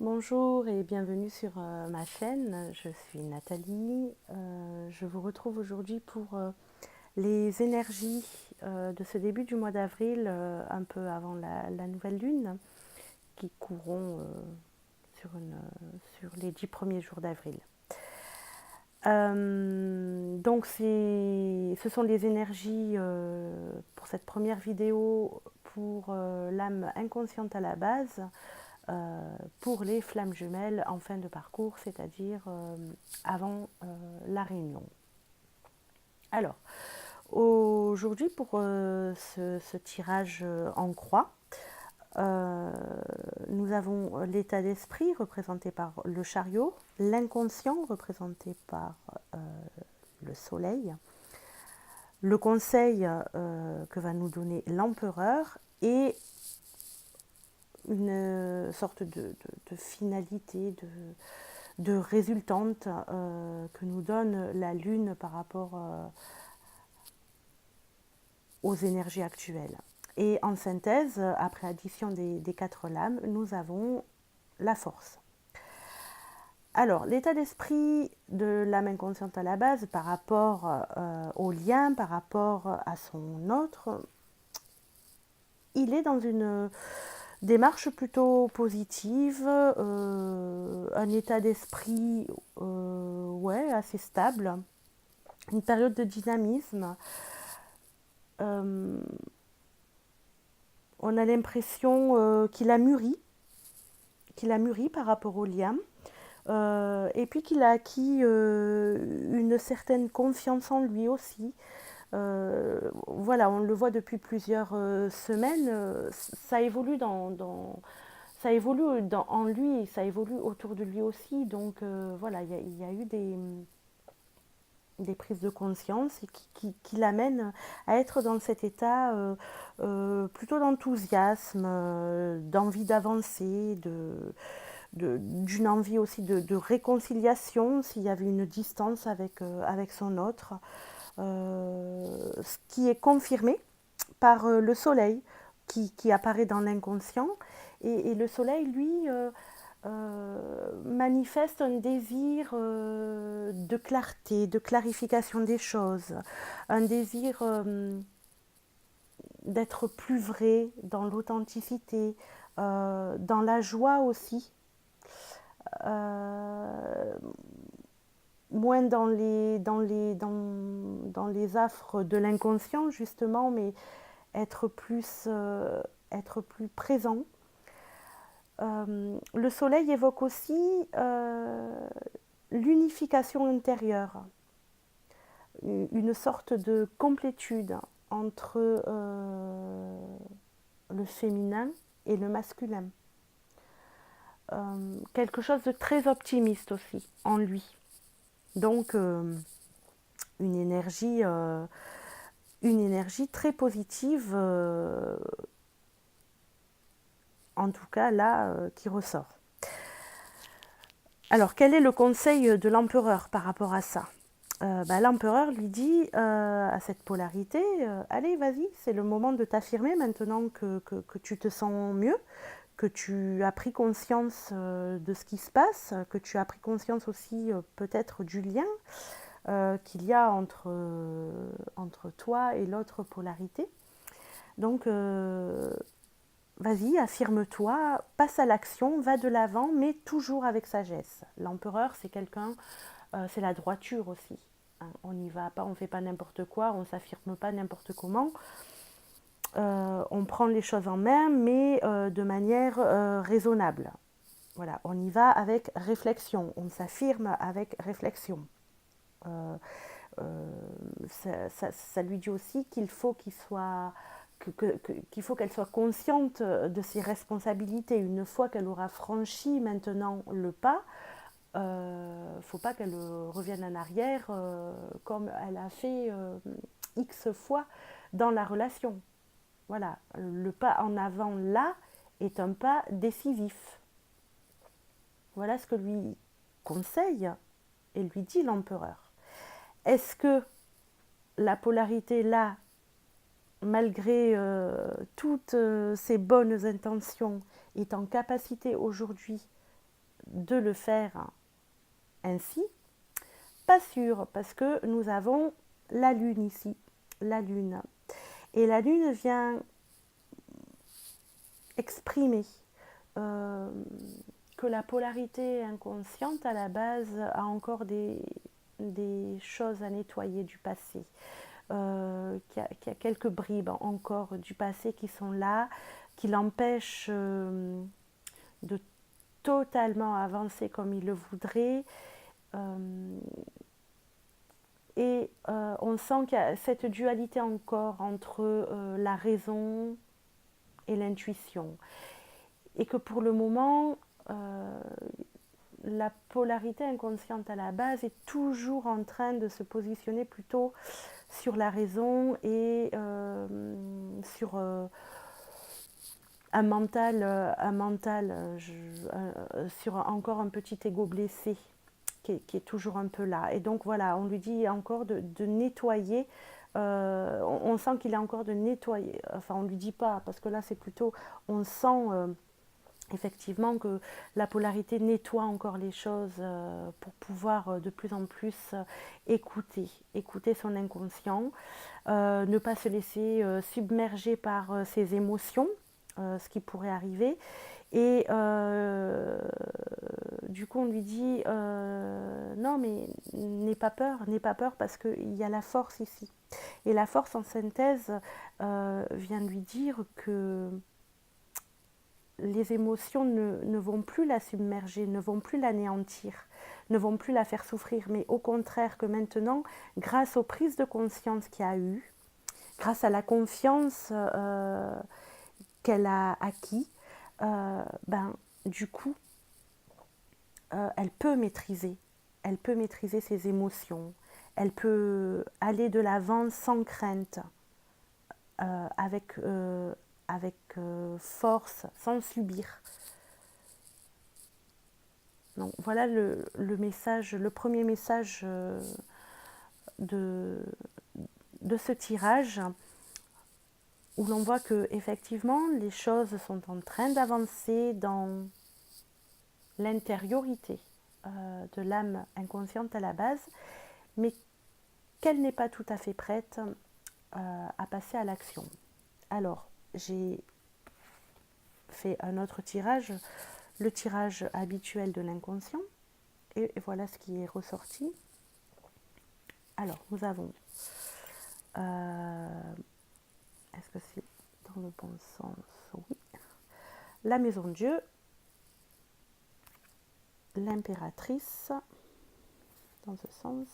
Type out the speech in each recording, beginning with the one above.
Bonjour et bienvenue sur ma chaîne, je suis Nathalie. Je vous retrouve aujourd'hui pour les énergies de ce début du mois d'avril, un peu avant la nouvelle lune, qui courront sur les 10 premiers jours d'avril. Donc ce sont les énergies pour cette première vidéo pour l'âme inconsciente à la base, pour les flammes jumelles en fin de parcours, c'est-à-dire avant la réunion. Alors, aujourd'hui, pour ce tirage en croix, nous avons l'état d'esprit représenté par le chariot, l'inconscient représenté par le soleil, le conseil que va nous donner l'empereur et une sorte de finalité, de résultante que nous donne la Lune par rapport aux énergies actuelles. Et en synthèse, après addition des quatre lames, nous avons la force. Alors, l'état d'esprit de l'âme inconsciente à la base par rapport au lien, par rapport à son autre, il est dans une démarche plutôt positive, un état d'esprit ouais, assez stable, une période de dynamisme. On a l'impression qu'il a mûri par rapport au lien, et puis qu'il a acquis une certaine confiance en lui aussi. Voilà, on le voit depuis plusieurs semaines, ça évolue ça évolue en lui, ça évolue autour de lui aussi. Donc voilà, il y a eu des prises de conscience qui l'amènent à être dans cet état plutôt d'enthousiasme, d'envie d'avancer, d'une envie aussi de réconciliation s'il y avait une distance avec son autre, ce qui est confirmé par le soleil qui apparaît dans l'inconscient. Et le soleil, lui, manifeste un désir de clarté, de clarification des choses, un désir d'être plus vrai dans l'authenticité, dans la joie aussi, euh, moins dans les affres de l'inconscient justement, mais être plus présent. Le soleil évoque aussi l'unification intérieure, une sorte de complétude entre le féminin et le masculin. Quelque chose de très optimiste aussi en lui. Donc une énergie très positive, en tout cas là, qui ressort. Alors, quel est le conseil de l'empereur par rapport à ça? L'empereur lui dit à cette polarité, allez, vas-y, c'est le moment de t'affirmer maintenant que tu te sens mieux, que tu as pris conscience de ce qui se passe, que tu as pris conscience aussi peut-être du lien qu'il y a entre toi et l'autre polarité. Donc, vas-y, affirme-toi, passe à l'action, va de l'avant, mais toujours avec sagesse. L'empereur, c'est quelqu'un, c'est la droiture aussi. Hein. On n'y va pas, on ne fait pas n'importe quoi, on ne s'affirme pas n'importe comment. On prend les choses en main, mais de manière raisonnable. Voilà, on y va avec réflexion, on s'affirme avec réflexion. Euh, ça lui dit aussi qu'il faut qu'il faut qu'elle soit consciente de ses responsabilités. Une fois qu'elle aura franchi maintenant le pas, faut pas qu'elle revienne en arrière comme elle a fait X fois dans la relation. Voilà, le pas en avant là est un pas décisif. Voilà ce que lui conseille et lui dit l'empereur. Est-ce que la polarité là, malgré toutes ses bonnes intentions, est en capacité aujourd'hui de le faire ainsi? Pas sûr, parce que nous avons la Lune ici, la Lune. Et la Lune vient exprimer que la polarité inconsciente à la base a encore des choses à nettoyer du passé. Qu'il y a quelques bribes encore du passé qui sont là, qui l'empêchent de totalement avancer comme il le voudrait. Et on sent qu'il y a cette dualité encore entre la raison et l'intuition. Et que pour le moment, la polarité inconsciente à la base est toujours en train de se positionner plutôt sur la raison et sur un mental sur encore un petit ego blessé qui est toujours un peu là. Et donc voilà, on lui dit encore de nettoyer. On sent qu'il a encore de nettoyer. Enfin, on ne lui dit pas, parce que là, c'est plutôt, on sent effectivement que la polarité nettoie encore les choses pour pouvoir de plus en plus écouter son inconscient, ne pas se laisser submerger par ses émotions, ce qui pourrait arriver. Et du coup, on lui dit non, mais n'aie pas peur parce qu'il y a la force ici. Et la force en synthèse vient lui dire que les émotions ne vont plus la submerger, ne vont plus l'anéantir, ne vont plus la faire souffrir, mais au contraire que maintenant, grâce aux prises de conscience qu'il y a eu, grâce à la confiance qu'elle a acquis, du coup, elle peut maîtriser ses émotions, elle peut aller de l'avant sans crainte, avec force, sans subir. Donc voilà le message, le premier message de ce tirage, où l'on voit que effectivement les choses sont en train d'avancer dans l'intériorité de l'âme inconsciente à la base, mais qu'elle n'est pas tout à fait prête à passer à l'action. Alors, j'ai fait un autre tirage, le tirage habituel de l'inconscient, et voilà ce qui est ressorti. Alors, nous avons, est-ce que c'est dans le bon sens? Oui. La maison de Dieu, l'impératrice, dans ce sens,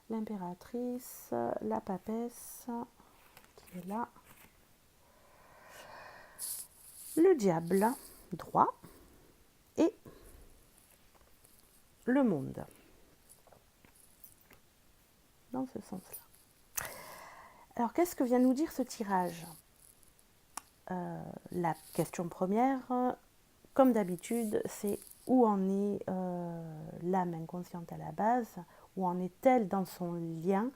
l'impératrice, la papesse, qui est là, le diable, droit, et le monde, dans ce sens-là. Alors, qu'est-ce que vient nous dire ce tirage? La question première, comme d'habitude, c'est où en est l'âme inconsciente à la base, où en est-elle dans son lien,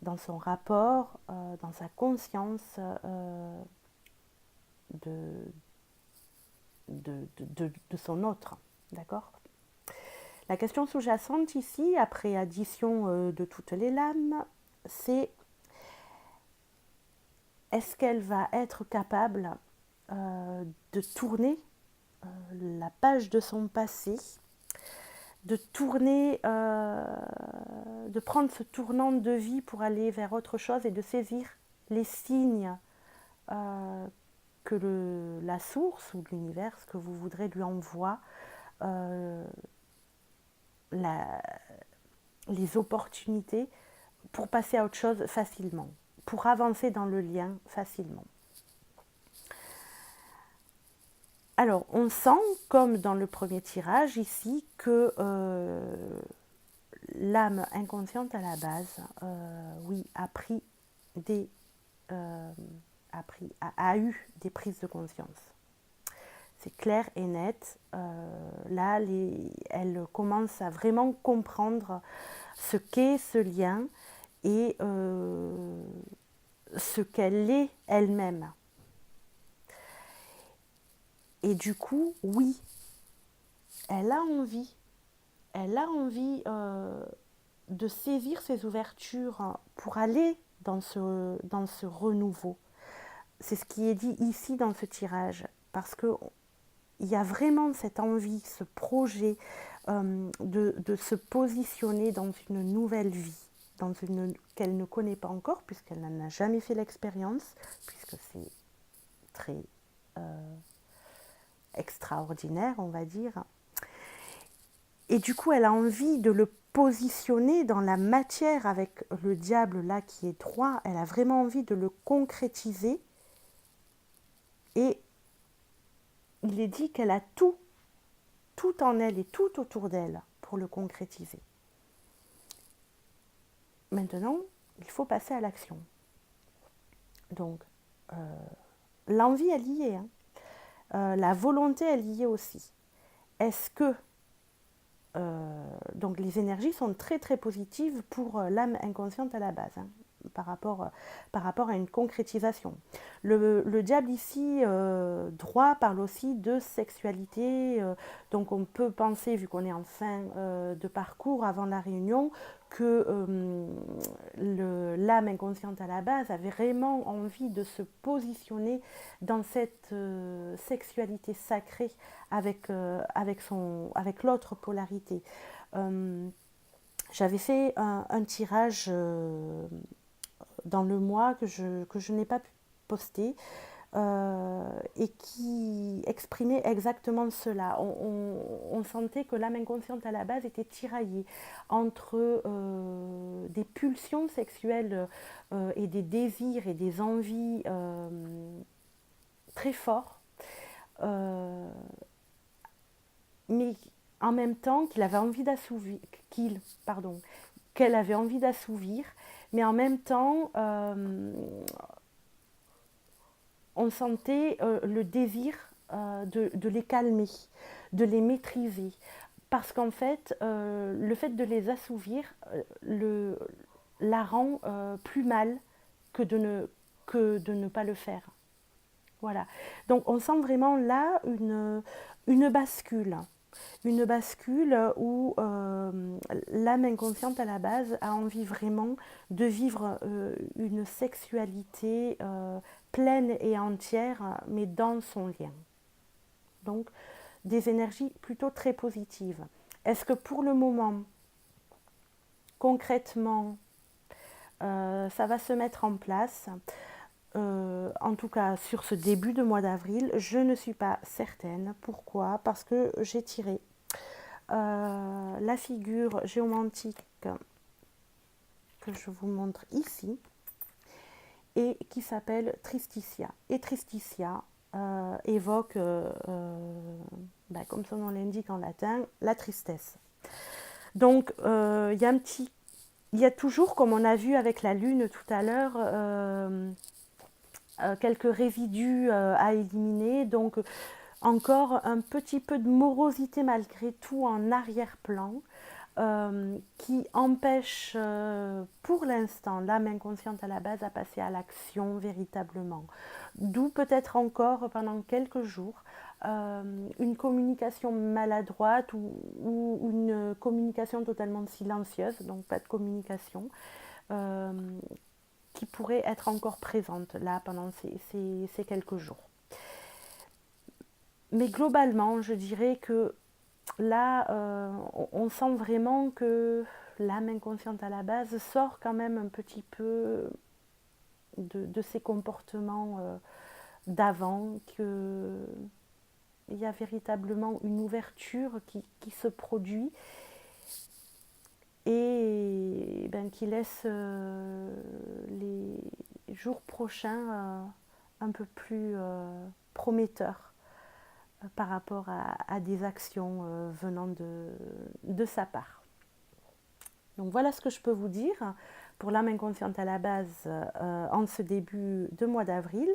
dans son rapport, dans sa conscience de son autre, d'accord? La question sous-jacente ici, après addition de toutes les lames, c'est: est-ce qu'elle va être capable de tourner la page de son passé, de tourner, de prendre ce tournant de vie pour aller vers autre chose et de saisir les signes que la source ou l'univers, ce que vous voudrez, lui envoie, les opportunités pour passer à autre chose facilement, pour avancer dans le lien facilement. Alors, on sent, comme dans le premier tirage ici, que l'âme inconsciente à la base, oui, a eu des prises de conscience. C'est clair et net. Là, elle commence à vraiment comprendre ce qu'est ce lien et ce qu'elle est elle-même. Et du coup, oui, elle a envie. Elle a envie de saisir ces ouvertures pour aller dans ce renouveau. C'est ce qui est dit ici dans ce tirage. Parce qu'il y a vraiment cette envie, ce projet de se positionner dans une nouvelle vie, dans une qu'elle ne connaît pas encore, puisqu'elle n'en a jamais fait l'expérience, puisque c'est très extraordinaire, on va dire. Et du coup, elle a envie de le positionner dans la matière avec le diable là qui est droit. Elle a vraiment envie de le concrétiser. Et il est dit qu'elle a tout, tout en elle et tout autour d'elle pour le concrétiser. Maintenant, il faut passer à l'action. Donc, l'envie, elle y est. La volonté, elle y est aussi. Est-ce que donc les énergies sont très très positives pour l'âme inconsciente à la base, hein, par rapport à une concrétisation. Le diable ici, droit, parle aussi de sexualité, donc on peut penser, vu qu'on est en fin de parcours avant la réunion, que l'âme inconsciente à la base avait vraiment envie de se positionner dans cette sexualité sacrée avec l'autre polarité. J'avais fait un tirage dans le mois que je n'ai pas pu poster et qui exprimait exactement cela. On sentait que l'âme inconsciente à la base était tiraillée entre des pulsions sexuelles et des désirs et des envies très forts, mais en même temps qu'il avait envie d'assouvir, qu'elle avait envie d'assouvir, mais en même temps, on sentait le désir de les calmer, de les maîtriser. Parce qu'en fait, le fait de les assouvir la rend plus mal que de ne pas le faire. Voilà. Donc on sent vraiment là une bascule. Une bascule où l'âme inconsciente à la base a envie vraiment de vivre une sexualité pleine et entière, mais dans son lien. Donc des énergies plutôt très positives. Est-ce que pour le moment, concrètement, ça va se mettre en place? En tout cas sur ce début de mois d'avril, je ne suis pas certaine. Pourquoi? Parce que j'ai tiré la figure géomantique que je vous montre ici et qui s'appelle Tristitia. Et Tristitia évoque, comme son nom l'indique en latin, la tristesse. Donc il y a toujours, comme on a vu avec la lune tout à l'heure, quelques résidus à éliminer, donc encore un petit peu de morosité malgré tout en arrière-plan, qui empêche pour l'instant l'âme inconsciente à la base à passer à l'action véritablement. D'où peut-être encore pendant quelques jours une communication maladroite ou une communication totalement silencieuse, donc pas de communication, qui pourrait être encore présente là pendant ces quelques jours. Mais globalement, je dirais que là, on sent vraiment que l'âme inconsciente à la base sort quand même un petit peu de ses comportements d'avant, qu'il y a véritablement une ouverture qui se produit et qui laisse les jours prochains un peu plus prometteurs par rapport à des actions venant de sa part. Donc voilà ce que je peux vous dire pour l'âme inconsciente à la base en ce début de mois d'avril.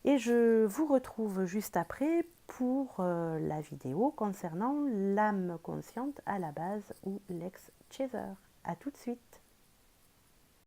Et je vous retrouve juste après pour la vidéo concernant l'âme consciente à la base ou l'ex-chaser. A tout de suite.